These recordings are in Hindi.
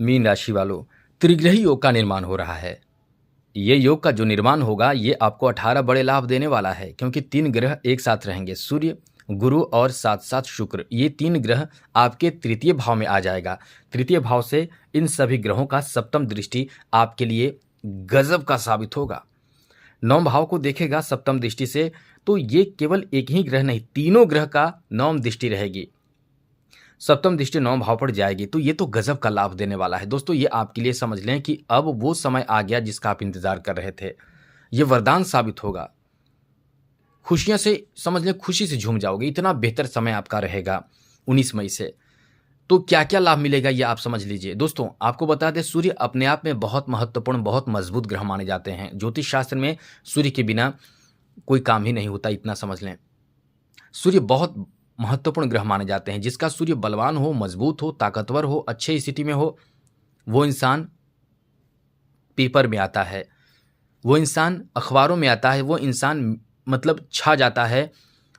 मीन राशि वालों, त्रिग्रही योग का निर्माण हो रहा है। ये योग का जो निर्माण होगा ये आपको 18 बड़े लाभ देने वाला है, क्योंकि 3 ग्रह एक साथ रहेंगे, सूर्य, गुरु और साथ-साथ शुक्र। ये 3 ग्रह आपके तृतीय भाव में आ जाएगा। तृतीय भाव से इन सभी ग्रहों का सप्तम दृष्टि आपके लिए गजब का साबित होगा। नवम भाव को देखेगा सप्तम दृष्टि से, तो ये केवल एक ही ग्रह नहीं, तीनों ग्रह का नवम दृष्टि रहेगी। सप्तम दृष्टि नवम भाव पर जाएगी, तो ये तो गजब का लाभ देने वाला है। दोस्तों, ये आपके लिए समझ लें कि अब वो समय आ गया जिसका आप इंतजार कर रहे थे। ये वरदान साबित होगा। खुशियां से समझ लें, खुशी से झूम जाओगे, इतना बेहतर समय आपका रहेगा 19 मई से। तो क्या क्या लाभ मिलेगा ये आप समझ लीजिए। दोस्तों, आपको बता दें, सूर्य अपने आप में बहुत महत्वपूर्ण, बहुत मजबूत ग्रह माने जाते हैं। ज्योतिष शास्त्र में सूर्य के बिना कोई काम ही नहीं होता, इतना समझ लें। सूर्य बहुत महत्वपूर्ण ग्रह माने जाते हैं। जिसका सूर्य बलवान हो, मजबूत हो, ताकतवर हो, अच्छे स्थिति में हो, वो इंसान पेपर में आता है, वो इंसान अखबारों में आता है, वो इंसान मतलब छा जाता है,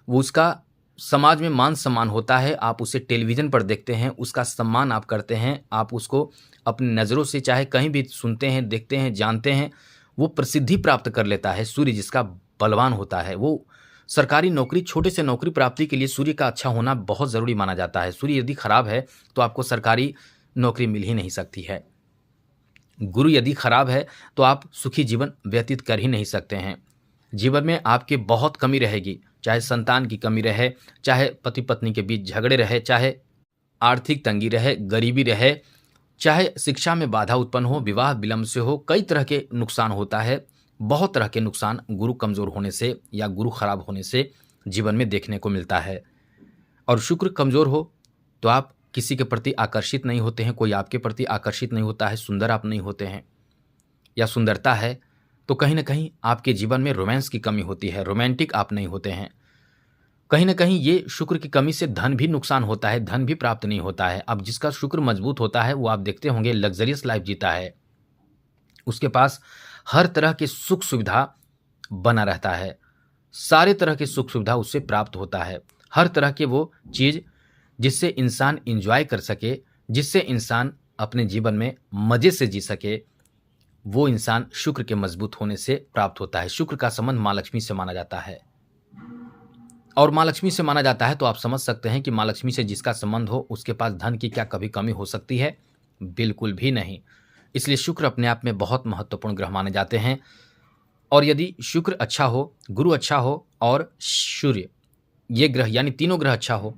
वो उसका समाज में मान सम्मान होता है। आप उसे टेलीविज़न पर देखते हैं, उसका सम्मान आप करते हैं, आप उसको अपनी नज़रों से चाहे कहीं भी सुनते हैं, देखते हैं, जानते हैं, वो प्रसिद्धि प्राप्त कर लेता है। सूर्य जिसका बलवान होता है, वो सरकारी नौकरी, छोटे से नौकरी प्राप्ति के लिए सूर्य का अच्छा होना बहुत ज़रूरी माना जाता है। सूर्य यदि खराब है तो आपको सरकारी नौकरी मिल ही नहीं सकती है। गुरु यदि खराब है तो आप सुखी जीवन व्यतीत कर ही नहीं सकते हैं। जीवन में आपके बहुत कमी रहेगी, चाहे संतान की कमी रहे, चाहे पति पत्नी के बीच झगड़े रहे, चाहे आर्थिक तंगी रहे, गरीबी रहे, चाहे शिक्षा में बाधा उत्पन्न हो, विवाह विलंब से हो, कई तरह के नुकसान होता है। बहुत तरह के नुकसान गुरु कमज़ोर होने से या गुरु खराब होने से जीवन में देखने को मिलता है। और शुक्र कमज़ोर हो तो आप किसी के प्रति आकर्षित नहीं होते हैं, कोई आपके प्रति आकर्षित नहीं होता है, सुंदर आप नहीं होते हैं, या सुंदरता है तो कहीं ना कहीं आपके जीवन में रोमांस की कमी होती है, रोमांटिक आप नहीं होते हैं। कहीं ना कहीं ये शुक्र की कमी से धन भी नुकसान होता है, धन भी प्राप्त नहीं होता है। अब जिसका शुक्र मजबूत होता है वो आप देखते होंगे लग्जरियस लाइफ जीता है, उसके पास हर तरह की सुख सुविधा बना रहता है, सारे तरह की सुख सुविधा उससे प्राप्त होता है। हर तरह के वो चीज़ जिससे इंसान इंजॉय कर सके, जिससे इंसान अपने जीवन में मज़े से जी सके, वो इंसान शुक्र के मजबूत होने से प्राप्त होता है। शुक्र का संबंध माँ लक्ष्मी से माना जाता है, और माँ लक्ष्मी से माना जाता है तो आप समझ सकते हैं कि माँ लक्ष्मी से जिसका संबंध हो उसके पास धन की क्या कभी कमी हो सकती है? बिल्कुल भी नहीं। इसलिए शुक्र अपने आप में बहुत महत्वपूर्ण ग्रह माने जाते हैं। और यदि शुक्र अच्छा हो, गुरु अच्छा हो और सूर्य, ये ग्रह यानी तीनों ग्रह अच्छा हो,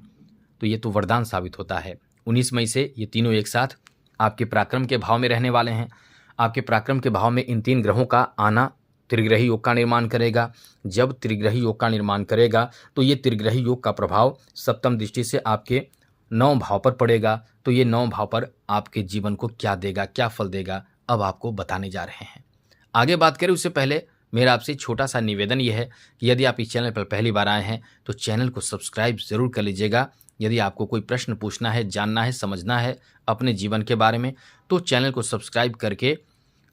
तो ये तो वरदान साबित होता है। 19 मई से ये तीनों एक साथ आपके पराक्रम के भाव में रहने वाले हैं। आपके पराक्रम के भाव में इन 3 ग्रहों का आना त्रिग्रही योग का निर्माण करेगा। जब त्रिग्रही योग का निर्माण करेगा तो ये त्रिग्रही योग का प्रभाव सप्तम दृष्टि से आपके 9 भाव पर पड़ेगा। तो ये 9 भाव पर आपके जीवन को क्या देगा, क्या फल देगा, अब आपको बताने जा रहे हैं। आगे बात करें उससे पहले मेरा आपसे छोटा सा निवेदन यह है कि यदि आप इस चैनल पर पहली बार आए हैं तो चैनल को सब्सक्राइब ज़रूर कर लीजिएगा। यदि आपको कोई प्रश्न पूछना है, जानना है, समझना है अपने जीवन के बारे में, तो चैनल को सब्सक्राइब करके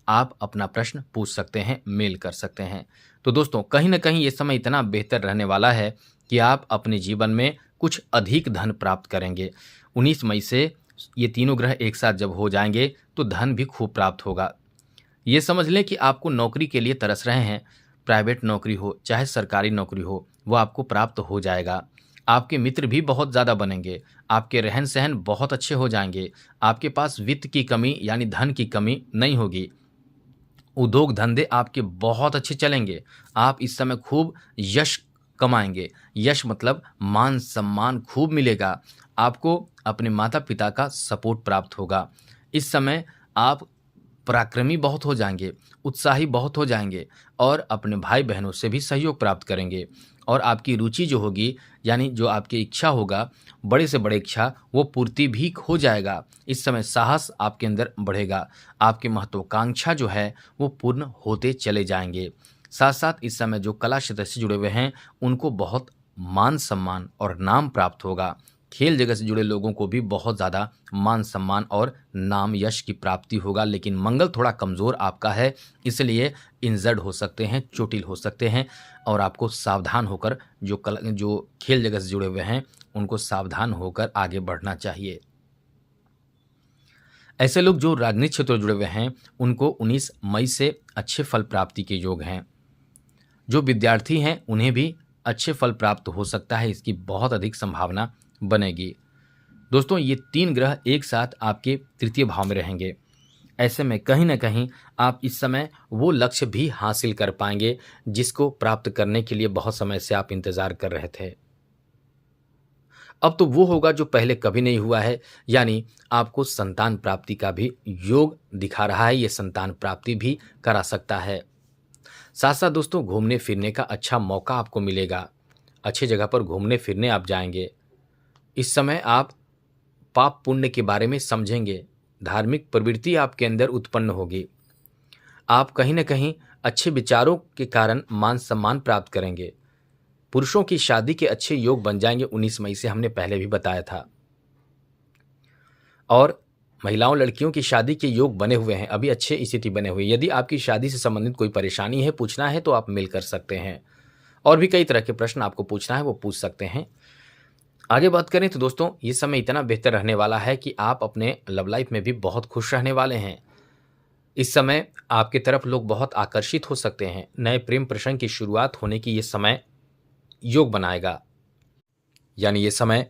आप अपना प्रश्न पूछ सकते हैं, मेल कर सकते हैं। तो दोस्तों, कहीं ना कहीं ये समय इतना बेहतर रहने वाला है कि आप अपने जीवन में कुछ अधिक धन प्राप्त करेंगे। 19 मई से ये तीनों ग्रह एक साथ जब हो जाएंगे तो धन भी खूब प्राप्त होगा। ये समझ लें कि आपको नौकरी के लिए तरस रहे हैं, प्राइवेट नौकरी हो चाहे सरकारी नौकरी हो, वो आपको प्राप्त हो जाएगा। आपके मित्र भी बहुत ज़्यादा बनेंगे, आपके रहन सहन बहुत अच्छे हो जाएंगे, आपके पास वित्त की कमी यानी धन की कमी नहीं होगी। उद्योग धंधे आपके बहुत अच्छे चलेंगे। आप इस समय खूब यश कमाएंगे। यश मतलब मान सम्मान खूब मिलेगा। आपको अपने माता पिता का सपोर्ट प्राप्त होगा। इस समय आप पराक्रमी बहुत हो जाएंगे, उत्साही बहुत हो जाएंगे और अपने भाई बहनों से भी सहयोग प्राप्त करेंगे। और आपकी रुचि जो होगी यानी जो आपकी इच्छा होगा, बड़े से बड़े इच्छा, वो पूर्ति भी हो जाएगा। इस समय साहस आपके अंदर बढ़ेगा। आपकी महत्वाकांक्षा जो है वो पूर्ण होते चले जाएंगे। साथ साथ इस समय जो कला क्षेत्र से जुड़े हुए हैं उनको बहुत मान सम्मान और नाम प्राप्त होगा। खेल जगत से जुड़े लोगों को भी बहुत ज़्यादा मान सम्मान और नाम यश की प्राप्ति होगा। लेकिन मंगल थोड़ा कमज़ोर आपका है, इसलिए इंजर्ड हो सकते हैं, चोटिल हो सकते हैं, और आपको सावधान होकर जो खेल जगत से जुड़े हुए हैं उनको सावधान होकर आगे बढ़ना चाहिए। ऐसे लोग जो राजनीतिक क्षेत्र में जुड़े हुए हैं उनको 19 मई से अच्छे फल प्राप्ति के योग हैं। जो विद्यार्थी हैं उन्हें भी अच्छे फल प्राप्त हो सकता है, इसकी बहुत अधिक संभावना बनेगी। दोस्तों, ये 3 ग्रह एक साथ आपके तृतीय भाव में रहेंगे। ऐसे में कहीं ना कहीं आप इस समय वो लक्ष्य भी हासिल कर पाएंगे जिसको प्राप्त करने के लिए बहुत समय से आप इंतजार कर रहे थे। अब तो वो होगा जो पहले कभी नहीं हुआ है, यानी आपको संतान प्राप्ति का भी योग दिखा रहा है। ये संतान प्राप्ति भी करा सकता है। साथ साथ दोस्तों, घूमने फिरने का अच्छा मौका आपको मिलेगा। अच्छी जगह पर घूमने फिरने आप जाएंगे। इस समय आप पाप पुण्य के बारे में समझेंगे। धार्मिक प्रवृत्ति आपके अंदर उत्पन्न होगी। आप कहीं ना कहीं अच्छे विचारों के कारण मान सम्मान प्राप्त करेंगे। पुरुषों की शादी के अच्छे योग बन जाएंगे 19 मई से, हमने पहले भी बताया था। और महिलाओं लड़कियों की शादी के योग बने हुए हैं, अभी अच्छे स्थिति बने हुए हैं। यदि आपकी शादी से संबंधित कोई परेशानी है, पूछना है, तो आप मेल कर सकते हैं। और भी कई तरह के प्रश्न आपको पूछना है, वो पूछ सकते हैं। आगे बात करें तो दोस्तों, ये समय इतना बेहतर रहने वाला है कि आप अपने लव लाइफ में भी बहुत खुश रहने वाले हैं। इस समय आपकी तरफ लोग बहुत आकर्षित हो सकते हैं। नए प्रेम प्रसंग की शुरुआत होने की ये समय योग बनाएगा, यानी ये समय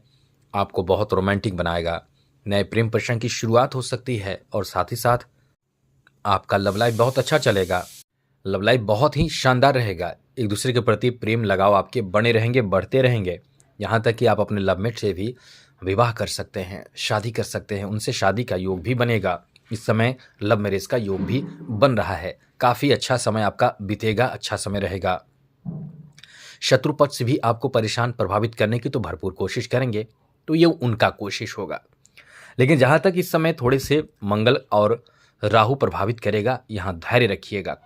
आपको बहुत रोमांटिक बनाएगा। नए प्रेम प्रसंग की शुरुआत हो सकती है और साथ ही साथ आपका लव लाइफ बहुत अच्छा चलेगा। लव लाइफ बहुत ही शानदार रहेगा। एक दूसरे के प्रति प्रेम लगाव आपके बने रहेंगे, बढ़ते रहेंगे। यहाँ तक कि आप अपने लवमेट से भी विवाह कर सकते हैं, शादी कर सकते हैं, उनसे शादी का योग भी बनेगा। इस समय लव मैरिज का योग भी बन रहा है। काफ़ी अच्छा समय आपका बीतेगा, अच्छा समय रहेगा। शत्रु पक्ष भी आपको परेशान प्रभावित करने की तो भरपूर कोशिश करेंगे, तो ये उनका कोशिश होगा। लेकिन जहाँ तक इस समय थोड़े से मंगल और राहु प्रभावित करेगा, यहाँ धैर्य रखिएगा।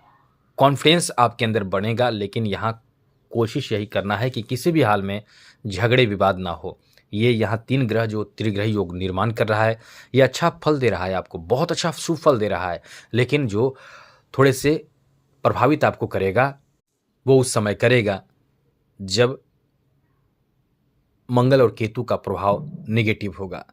कॉन्फिडेंस आपके अंदर बनेगा, लेकिन यहाँ कोशिश यही करना है कि किसी भी हाल में झगड़े विवाद ना हो। ये यहाँ 3 ग्रह जो त्रिग्रह योग निर्माण कर रहा है, ये अच्छा फल दे रहा है, आपको बहुत अच्छा शुभ फल दे रहा है। लेकिन जो थोड़े से प्रभावित आपको करेगा, वो उस समय करेगा जब मंगल और केतु का प्रभाव नेगेटिव होगा।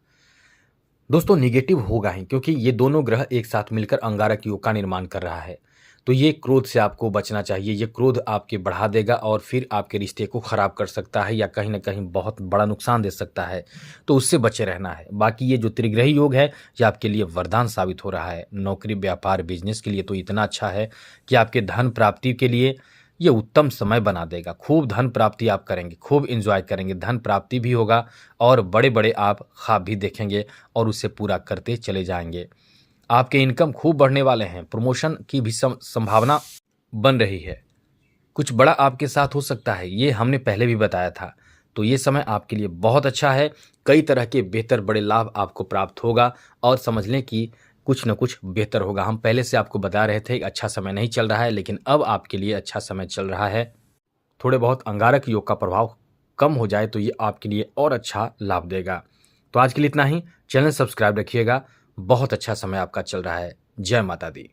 दोस्तों, नेगेटिव होगा ही, क्योंकि ये दोनों ग्रह एक साथ मिलकर अंगारक योग का निर्माण कर रहा है। तो ये क्रोध से आपको बचना चाहिए। ये क्रोध आपके बढ़ा देगा और फिर आपके रिश्ते को खराब कर सकता है या कहीं ना कहीं बहुत बड़ा नुकसान दे सकता है, तो उससे बचे रहना है। बाकी ये जो त्रिग्रही योग है, ये आपके लिए वरदान साबित हो रहा है। नौकरी, व्यापार, बिजनेस के लिए तो इतना अच्छा है कि आपके धन प्राप्ति के लिए ये उत्तम समय बना देगा। खूब धन प्राप्ति आप करेंगे, खूब एंजॉय करेंगे, धन प्राप्ति भी होगा और बड़े बड़े आप ख्वाब भी देखेंगे और उसे पूरा करते चले जाएंगे। आपके इनकम खूब बढ़ने वाले हैं। प्रमोशन की भी संभावना बन रही है। कुछ बड़ा आपके साथ हो सकता है, ये हमने पहले भी बताया था। तो ये समय आपके लिए बहुत अच्छा है। कई तरह के बेहतर बड़े लाभ आपको प्राप्त होगा और समझ लें कि कुछ न कुछ बेहतर होगा। हम पहले से आपको बता रहे थे कि अच्छा समय नहीं चल रहा है, लेकिन अब आपके लिए अच्छा समय चल रहा है। थोड़े बहुत अंगारक योग का प्रभाव कम हो जाए तो ये आपके लिए और अच्छा लाभ देगा। तो आज के लिए इतना ही। चैनल सब्सक्राइब रखिएगा। बहुत अच्छा समय आपका चल रहा है। जय माता दी।